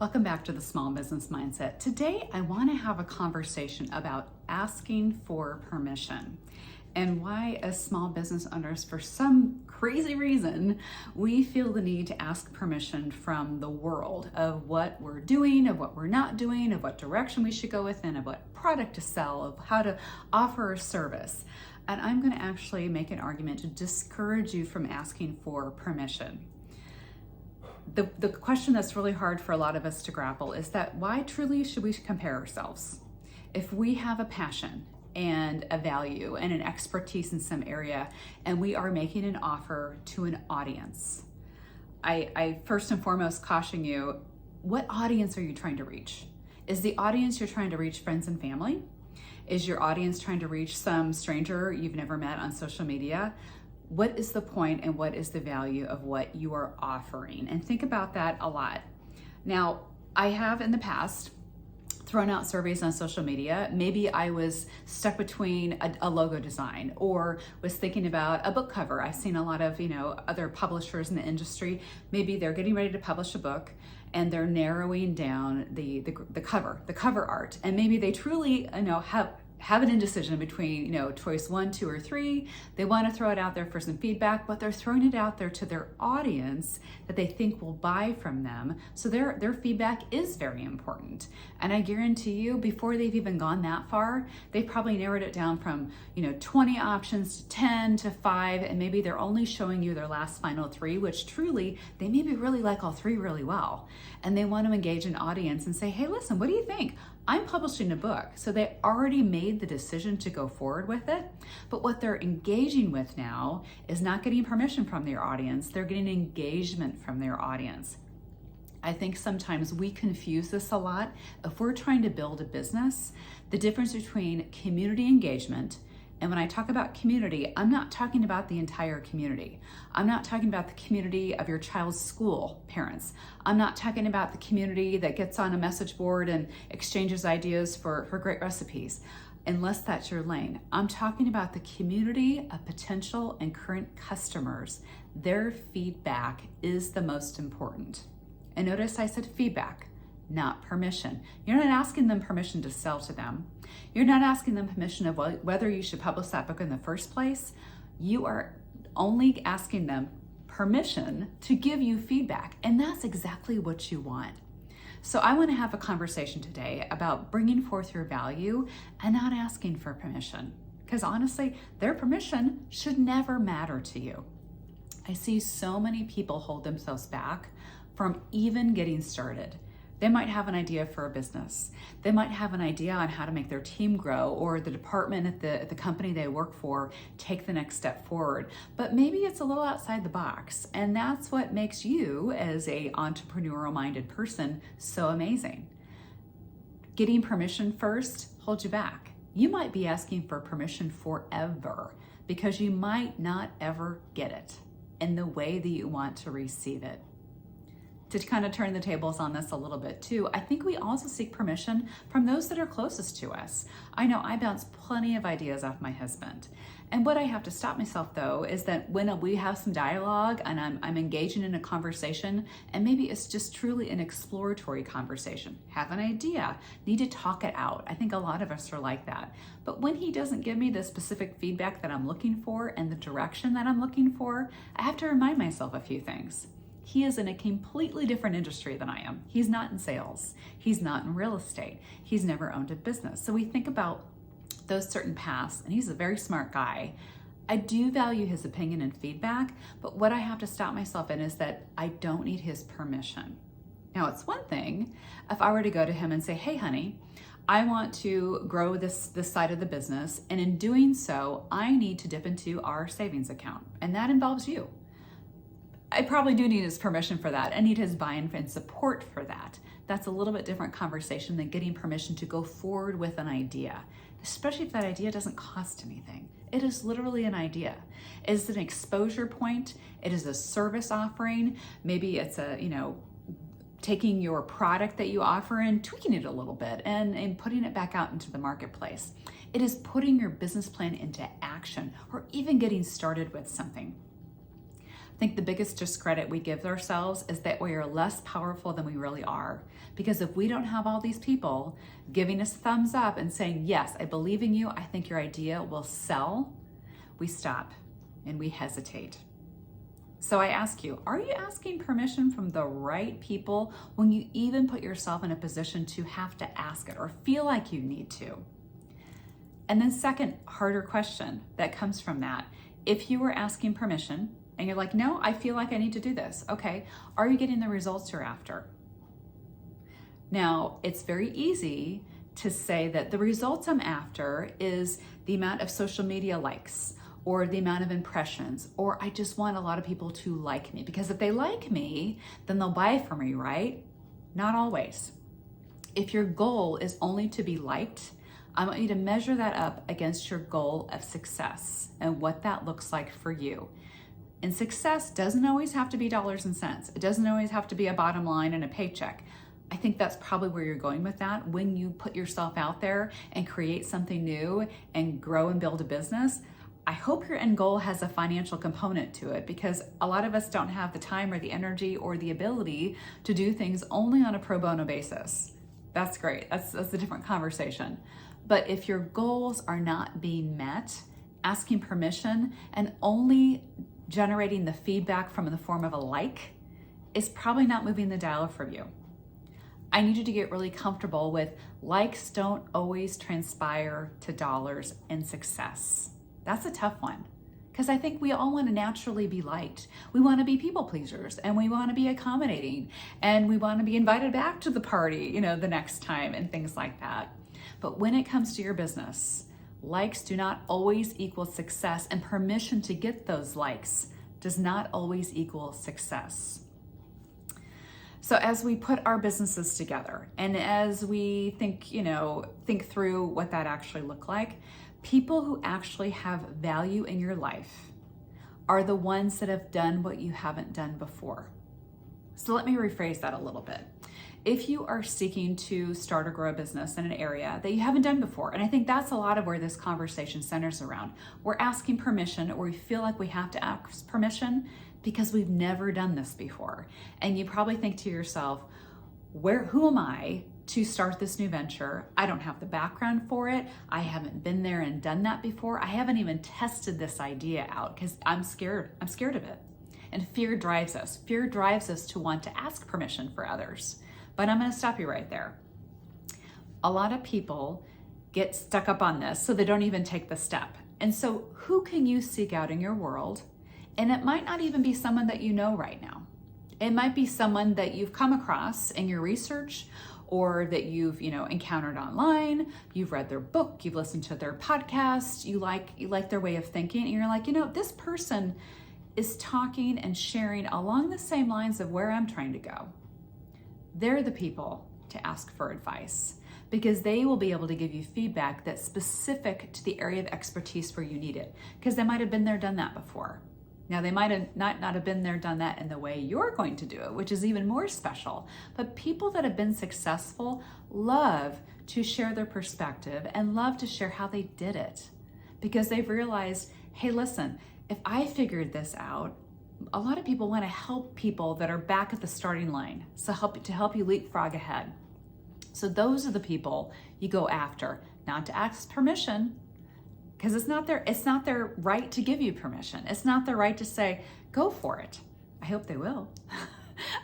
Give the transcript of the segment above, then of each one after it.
Welcome back to the Small Business Mindset. Today, I want to have a conversation about asking for permission and why, as small business owners, for some crazy reason, we feel the need to ask permission from the world of what we're doing, of what we're not doing, of what direction we should go within, of what product to sell, of how to offer a service. And I'm going to actually make an argument to discourage you from asking for permission. The question that's really hard for a lot of us to grapple is that why truly should we compare ourselves? If we have a passion and a value and an expertise in some area and we are making an offer to an audience, I first and foremost caution you, what audience are you trying to reach? Is the audience you're trying to reach friends and family? Is your audience trying to reach some stranger you've never met on social media? What is the point and what is the value of what you are offering? And think about that a lot. Now, I have in the past thrown out surveys on social media. Maybe I was stuck between a logo design or was thinking about a book cover. I've seen a lot of, other publishers in the industry. Maybe they're getting ready to publish a book and they're narrowing down the cover art. And maybe they truly, have an indecision between, choice 1, 2, or 3. They want to throw it out there for some feedback, but they're throwing it out there to their audience that they think will buy from them. So their feedback is very important. And I guarantee you, before they've even gone that far, they probably narrowed it down from, 20 options to 10 to 5, and maybe they're only showing you their last final 3, which truly, they maybe really like all 3 really well. And they want to engage an audience and say, hey, listen, what do you think? I'm publishing a book. So they already made the decision to go forward with it. But what they're engaging with now is not getting permission from their audience. They're getting engagement from their audience. I think sometimes we confuse this a lot. If we're trying to build a business, the difference between community engagement, and when I talk about community, I'm not talking about the entire community. I'm not talking about the community of your child's school parents. I'm not talking about the community that gets on a message board and exchanges ideas for great recipes, unless that's your lane. I'm talking about the community of potential and current customers. Their feedback is the most important. And notice I said feedback, not permission. You're not asking them permission to sell to them. You're not asking them permission of whether you should publish that book in the first place. You are only asking them permission to give you feedback, and that's exactly what you want. So I want to have a conversation today about bringing forth your value and not asking for permission, because honestly, their permission should never matter to you. I see so many people hold themselves back from even getting started. They might have an idea for a business. They might have an idea on how to make their team grow or the department at the company they work for take the next step forward. But maybe it's a little outside the box. And that's what makes you as a entrepreneurial-minded person so amazing. Getting permission first holds you back. You might be asking for permission forever because you might not ever get it in the way that you want to receive it. To kind of turn the tables on this a little bit too, I think we also seek permission from those that are closest to us. I know I bounce plenty of ideas off my husband. And what I have to stop myself though is that when we have some dialogue and I'm engaging in a conversation, and maybe it's just truly an exploratory conversation, have an idea, need to talk it out. I think a lot of us are like that. But when he doesn't give me the specific feedback that I'm looking for and the direction that I'm looking for, I have to remind myself a few things. He is in a completely different industry than I am. He's not in sales. He's not in real estate. He's never owned a business. So we think about those certain paths, and he's a very smart guy. I do value his opinion and feedback, but what I have to stop myself in is that I don't need his permission. Now, it's one thing if I were to go to him and say, hey, honey, I want to grow this side of the business, and in doing so, I need to dip into our savings account, and that involves you. I probably do need his permission for that. I need his buy-in and support for that. That's a little bit different conversation than getting permission to go forward with an idea, especially if that idea doesn't cost anything. It is literally an idea. It is an exposure point. It is a service offering. Maybe it's taking your product that you offer and tweaking it a little bit and putting it back out into the marketplace. It is putting your business plan into action or even getting started with something. think the biggest discredit we give ourselves is that we are less powerful than we really are. Because if we don't have all these people giving us thumbs up and saying, yes, I believe in you, I think your idea will sell, we stop and we hesitate. So I ask you, are you asking permission from the right people when you even put yourself in a position to have to ask it or feel like you need to? And then second, harder question that comes from that. If you were asking permission and you're like, no, I feel like I need to do this. Okay, are you getting the results you're after? Now, it's very easy to say that the results I'm after is the amount of social media likes, or the amount of impressions, or I just want a lot of people to like me, because if they like me, then they'll buy from me, right? Not always. If your goal is only to be liked, I want you to measure that up against your goal of success and what that looks like for you. And success doesn't always have to be dollars and cents. It doesn't always have to be a bottom line and a paycheck. I think that's probably where you're going with that. When you put yourself out there and create something new and grow and build a business, I hope your end goal has a financial component to it, because a lot of us don't have the time or the energy or the ability to do things only on a pro bono basis. That's great. That's a different conversation. But if your goals are not being met, asking permission and only generating the feedback from in the form of a like is probably not moving the dial for you. I need you to get really comfortable with likes don't always transpire to dollars and success. That's a tough one, because I think we all want to naturally be liked. We want to be people pleasers, and we want to be accommodating, and we want to be invited back to the party, the next time, and things like that. But when it comes to your business, likes do not always equal success, and permission to get those likes does not always equal success. So as we put our businesses together, and as we think through what that actually look like, people who actually have value in your life are the ones that have done what you haven't done before. So let me rephrase that a little bit. If you are seeking to start or grow a business in an area that you haven't done before, and I think that's a lot of where this conversation centers around, we're asking permission, or we feel like we have to ask permission because we've never done this before. And you probably think to yourself, who am I to start this new venture? I don't have the background for it. I haven't been there and done that before. I haven't even tested this idea out because I'm scared. I'm scared of it. And fear drives us. Fear drives us to want to ask permission for others. But I'm going to stop you right there. A lot of people get stuck up on this, so they don't even take the step. And so who can you seek out in your world? And it might not even be someone that you know right now. It might be someone that you've come across in your research, or that you've encountered online. You've read their book, you've listened to their podcast, you like their way of thinking, and you're like, this person is talking and sharing along the same lines of where I'm trying to go. They're the people to ask for advice, because they will be able to give you feedback that's specific to the area of expertise where you need it, because they might have been there, done that before. Now, they might have not have been there, done that in the way you're going to do it, which is even more special. But people that have been successful love to share their perspective and love to share how they did it, because they've realized, hey, listen, if I figured this out, a lot of people want to help people that are back at the starting line, so to help you leapfrog ahead. So those are the people you go after, not to ask permission, because it's not their right to give you permission. It's not their right to say, go for it. I hope they will.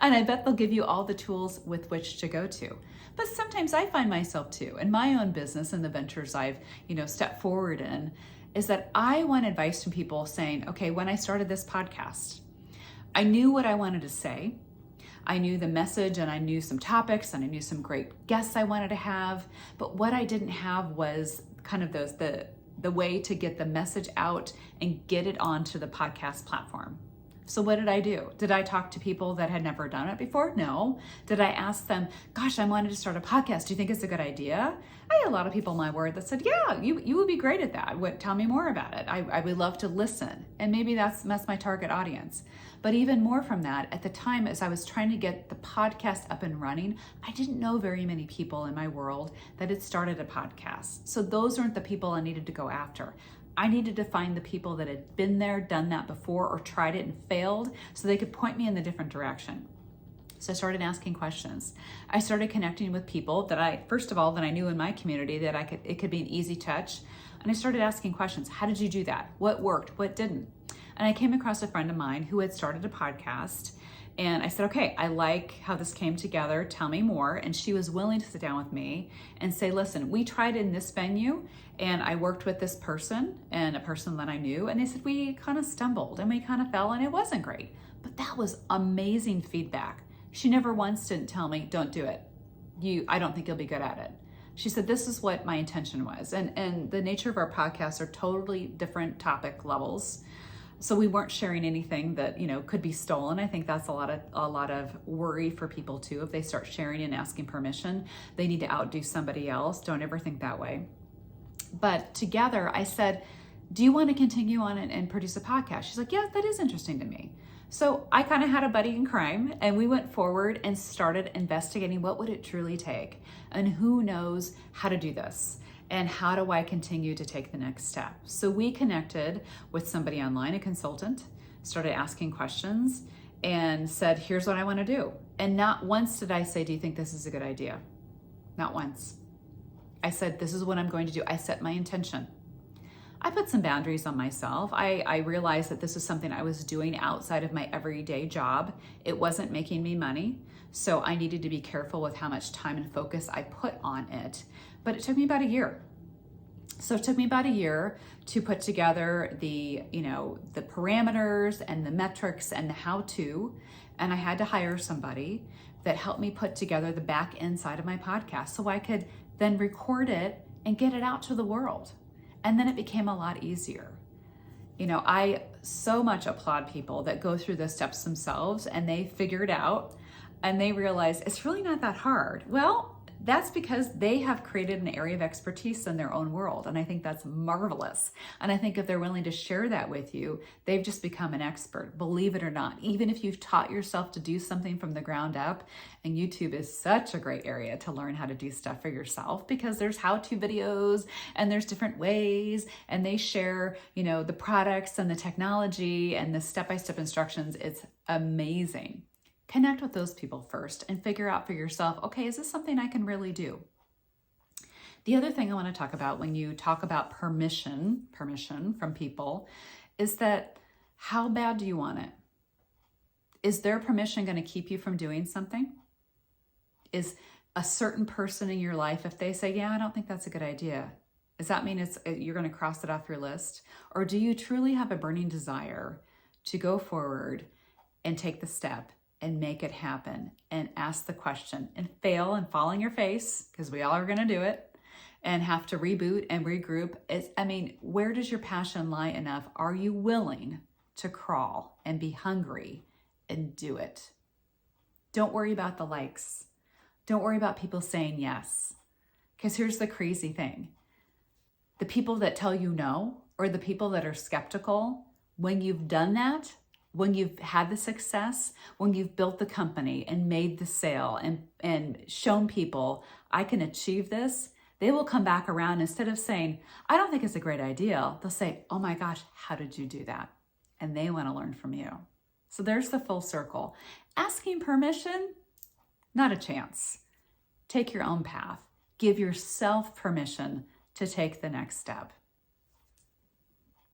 And I bet they'll give you all the tools with which to go to. But sometimes I find myself too, in my own business and the ventures I've, stepped forward in, is that I want advice from people saying, okay, when I started this podcast, I knew what I wanted to say. I knew the message, and I knew some topics, and I knew some great guests I wanted to have. But what I didn't have was kind of the way to get the message out and get it onto the podcast platform. So what did I do? Did I talk to people that had never done it before? No. Did I ask them, gosh, I wanted to start a podcast. Do you think it's a good idea? I had a lot of people in my word that said, yeah, you would be great at that. Tell me more about it. I would love to listen. And maybe that's my target audience. But even more from that, at the time, as I was trying to get the podcast up and running, I didn't know very many people in my world that had started a podcast. So those aren't the people I needed to go after. I needed to find the people that had been there, done that before, or tried it and failed so they could point me in the different direction. So I started asking questions. I started connecting with people that I knew in my community that it could be an easy touch. And I started asking questions. How did you do that? What worked? What didn't? And I came across a friend of mine who had started a podcast. And I said, okay, I like how this came together. Tell me more. And she was willing to sit down with me and say, listen, we tried in this venue and I worked with this person and a person that I knew. And they said, we kind of stumbled and we kind of fell and it wasn't great. But that was amazing feedback. She never once didn't tell me, don't do it. I don't think you'll be good at it. She said, this is what my intention was. And the nature of our podcasts are totally different topic levels. So we weren't sharing anything that, could be stolen. I think that's a lot of worry for people too. If they start sharing and asking permission, they need to outdo somebody else. Don't ever think that way. But together I said, do you want to continue on and produce a podcast? She's like, yeah, that is interesting to me. So I kind of had a buddy in crime and we went forward and started investigating what would it truly take and who knows how to do this. And how do I continue to take the next step? So we connected with somebody online, a consultant, started asking questions and said, here's what I want to do. And not once did I say, do you think this is a good idea? Not once. I said, this is what I'm going to do. I set my intention. I put some boundaries on myself. I realized that this was something I was doing outside of my everyday job. It wasn't making me money. So I needed to be careful with how much time and focus I put on it. But it took me about a year. So it took me about a year to put together the parameters and the metrics and the how-to. And I had to hire somebody that helped me put together the back end side of my podcast so I could then record it and get it out to the world. And then it became a lot easier. I so much applaud people that go through the steps themselves and they figure it out and they realize it's really not that hard. Well, that's because they have created an area of expertise in their own world. And I think that's marvelous. And I think if they're willing to share that with you, they've just become an expert, believe it or not. Even if you've taught yourself to do something from the ground up, and YouTube is such a great area to learn how to do stuff for yourself because there's how-to videos and there's different ways and they share, the products and the technology and the step-by-step instructions. It's amazing. Connect with those people first and figure out for yourself, okay, is this something I can really do? The other thing I want to talk about when you talk about permission from people is that how bad do you want it? Is their permission going to keep you from doing something? Is a certain person in your life, if they say, yeah, I don't think that's a good idea, does that mean you're going to cross it off your list? Or do you truly have a burning desire to go forward and take the step and make it happen and ask the question and fail and fall on your face, because we all are going to do it, and have to reboot and regroup? Where does your passion lie enough? Are you willing to crawl and be hungry and do it? Don't worry about the likes. Don't worry about people saying yes. Because here's the crazy thing. The people that tell you no, or the people that are skeptical, when you've done that, when you've had the success, when you've built the company and made the sale and shown people, I can achieve this, they will come back around. Instead of saying, I don't think it's a great idea, they'll say, oh my gosh, how did you do that? And they want to learn from you. So there's the full circle. Asking permission, not a chance. Take your own path. Give yourself permission to take the next step.